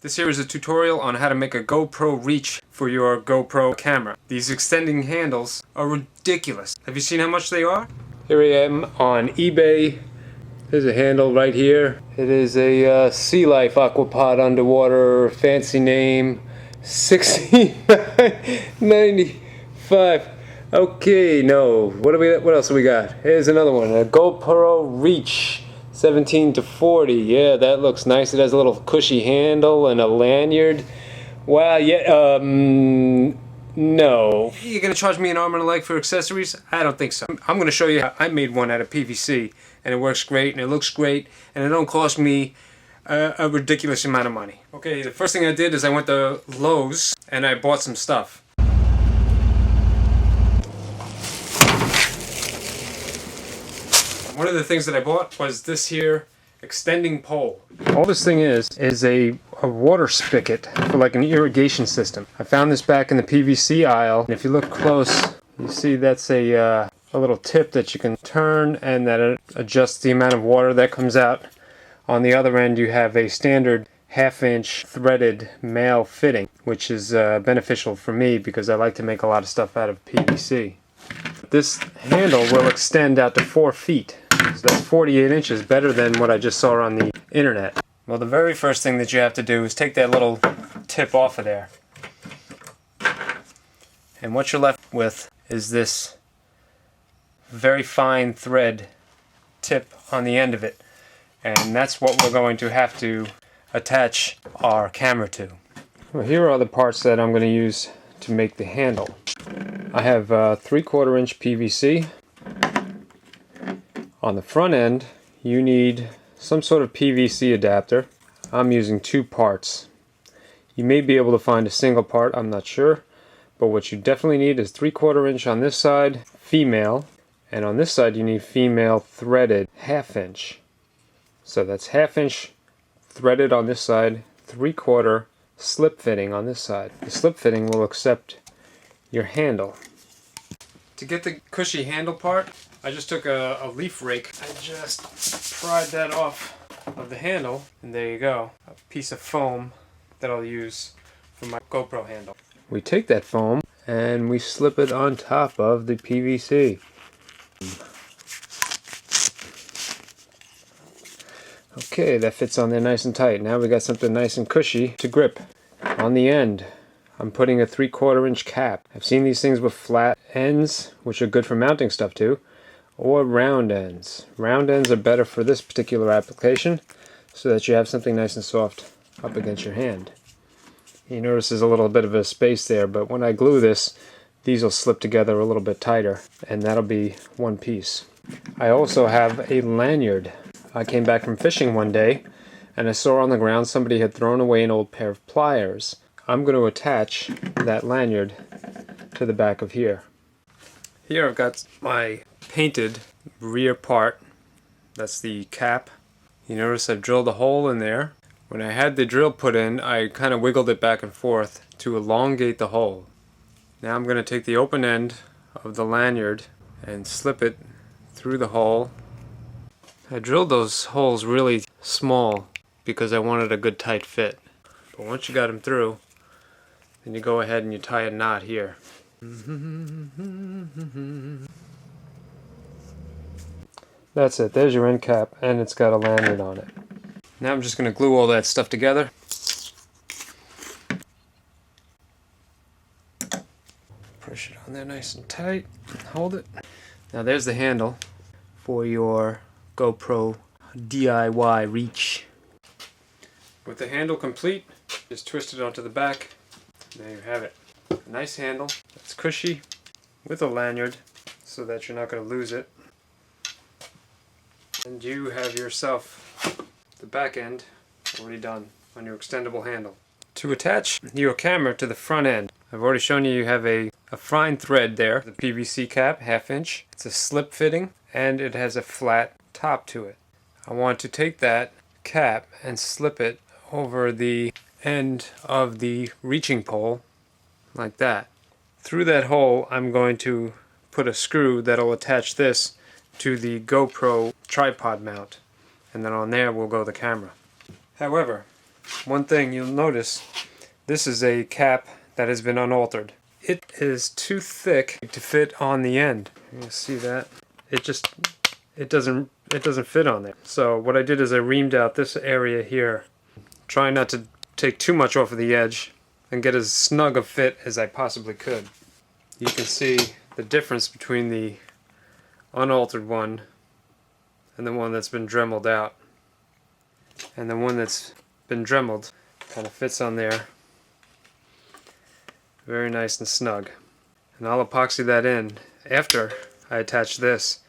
This here is a tutorial on how to make a GoPro Reach for your GoPro camera. These extending handles are ridiculous. Have you seen how much they are? Here I am on eBay. There's a handle right here. It is a Sea Life Aquapod underwater, fancy name, $69.95. Okay, no. What else do we got? Here's another one, a GoPro Reach 17-40. Yeah, that looks nice. It has a little cushy handle and a lanyard. Wow, yeah, no. You're gonna charge me an arm and a leg for accessories? I don't think so. I'm gonna show you how I made one out of PVC, and it works great, and it looks great, and it don't cost me a ridiculous amount of money. Okay, the first thing I did is I went to Lowe's, and I bought some stuff. One of the things that I bought was this here extending pole. All this thing is a water spigot for like an irrigation system. I found this back in the PVC aisle, and if you look close, you see that's a little tip that you can turn, and that adjusts the amount of water that comes out. On the other end, you have a standard 1/2-inch threaded male fitting, which is beneficial for me because I like to make a lot of stuff out of PVC. This handle will extend out to 4 feet. So that's 48 inches, better than what I just saw on the internet. Well, the very first thing that you have to do is take that little tip off of there. And what you're left with is this very fine thread tip on the end of it. And that's what we're going to have to attach our camera to. Well, here are the parts that I'm going to use to make the handle. I have 3/4 inch PVC. On the front end, you need some sort of PVC adapter. I'm using 2 parts. You may be able to find a single part, I'm not sure. But what you definitely need is 3/4 inch on this side, female. And on this side, you need female threaded 1/2 inch. So that's 1/2 inch threaded on this side, 3/4 slip fitting on this side. The slip fitting will accept your handle. To get the cushy handle part, I just took a leaf rake. I just pried that off of the handle, and there you go. A piece of foam that I'll use for my GoPro handle. We take that foam and we slip it on top of the PVC. Okay, that fits on there nice and tight. Now we got something nice and cushy to grip. On the end, I'm putting a 3/4 inch cap. I've seen these things with flat ends, which are good for mounting stuff too, or round ends. Round ends are better for this particular application, so that you have something nice and soft up against your hand. You notice there's a little bit of a space there, but when I glue this, these will slip together a little bit tighter, and that'll be one piece. I also have a lanyard. I came back from fishing one day, and I saw on the ground somebody had thrown away an old pair of pliers. I'm going to attach that lanyard to the back of here. Here I've got my painted rear part. That's the cap. You notice I've drilled a hole in there. When I had the drill put in, I kind of wiggled it back and forth to elongate the hole. Now I'm going to take the open end of the lanyard and slip it through the hole. I drilled those holes really small because I wanted a good tight fit. But once you got them through, then you go ahead and you tie a knot here. That's it. There's your end cap, and it's got a lanyard on it. Now I'm just going to glue all that stuff together. Push it on there nice and tight. Hold it. Now there's the handle for your GoPro DIY Reach. With the handle complete, just twist it onto the back. There you have it. A nice handle that's cushy with a lanyard so that you're not going to lose it. And you have yourself the back end already done on your extendable handle. To attach your camera to the front end, I've already shown you have a fine thread there, the PVC cap, 1/2 inch. It's a slip fitting and it has a flat top to it. I want to take that cap and slip it over the end of the reaching pole like that. Through that hole I'm going to put a screw that'll attach this to the GoPro tripod mount, and then on there will go the camera. However, One thing you'll notice, this is a cap that has been unaltered. It is too thick to fit on the end. You see that? It doesn't fit on there. So what I did is I reamed out this area here, trying not to take too much off of the edge and get as snug a fit as I possibly could. You can see the difference between the unaltered one and the one that's been dremeled out. And the one that's been dremeled kind of fits on there very nice and snug. And I'll epoxy that in after I attach this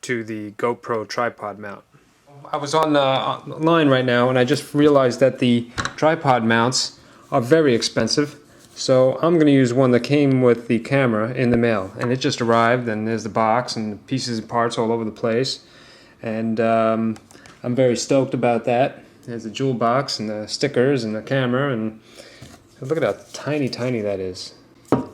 to the GoPro tripod mount. I was online right now and I just realized that the tripod mounts are very expensive. So I'm going to use one that came with the camera in the mail, and it just arrived, and there's the box and the pieces and parts all over the place, and I'm very stoked about that. There's the jewel box and the stickers and the camera, and look at how tiny that is.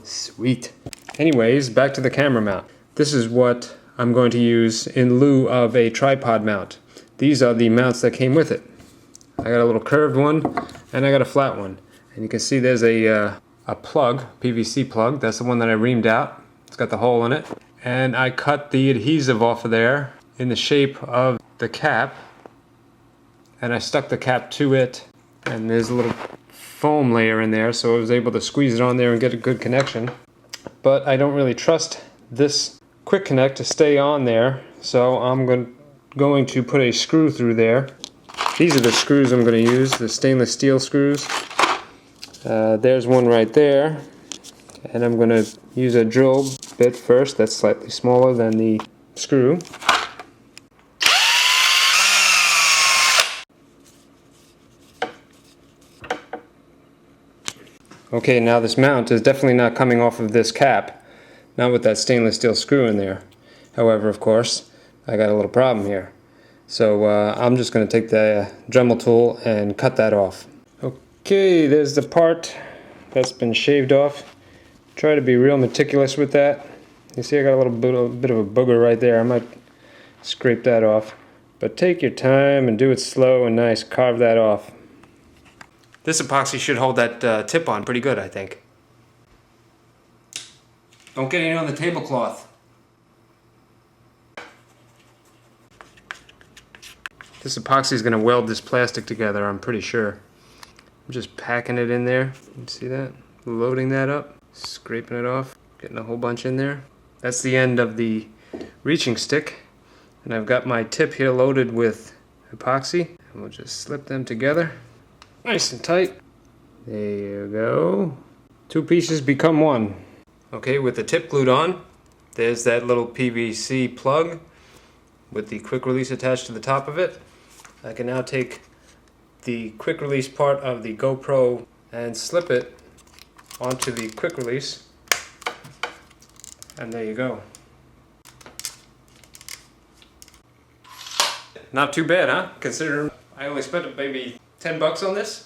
Sweet. Anyways, back to the camera mount. This is what I'm going to use in lieu of a tripod mount. These are the mounts that came with it. I got a little curved one and I got a flat one, and you can see there's a plug, PVC plug. That's the one that I reamed out. It's got the hole in it. And I cut the adhesive off of there in the shape of the cap. And I stuck the cap to it. And there's a little foam layer in there, so I was able to squeeze it on there and get a good connection. But I don't really trust this quick connect to stay on there. So I'm going to put a screw through there. These are the screws I'm going to use, the stainless steel screws. There's one right there, and I'm going to use a drill bit first that's slightly smaller than the screw. Okay, now this mount is definitely not coming off of this cap, not with that stainless steel screw in there. However, of course, I got a little problem here. So I'm just going to take the Dremel tool and cut that off. Okay, there's the part that's been shaved off. Try to be real meticulous with that. You see I got a little bit of a booger right there. I might scrape that off. But take your time and do it slow and nice. Carve that off. This epoxy should hold that tip on pretty good, I think. Don't get any on the tablecloth. This epoxy is going to weld this plastic together, I'm pretty sure. I'm just packing it in there. You see that? Loading that up, scraping it off, getting a whole bunch in there. That's the end of the reaching stick. And I've got my tip here loaded with epoxy. And we'll just slip them together. Nice and tight. There you go. Two pieces become one. Okay, with the tip glued on, there's that little PVC plug with the quick release attached to the top of it. I can now take the quick release part of the GoPro and slip it onto the quick release, and there you go. Not too bad, huh? Considering I only spent maybe $10 on this.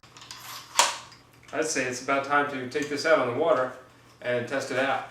I'd say it's about time to take this out on the water and test it out.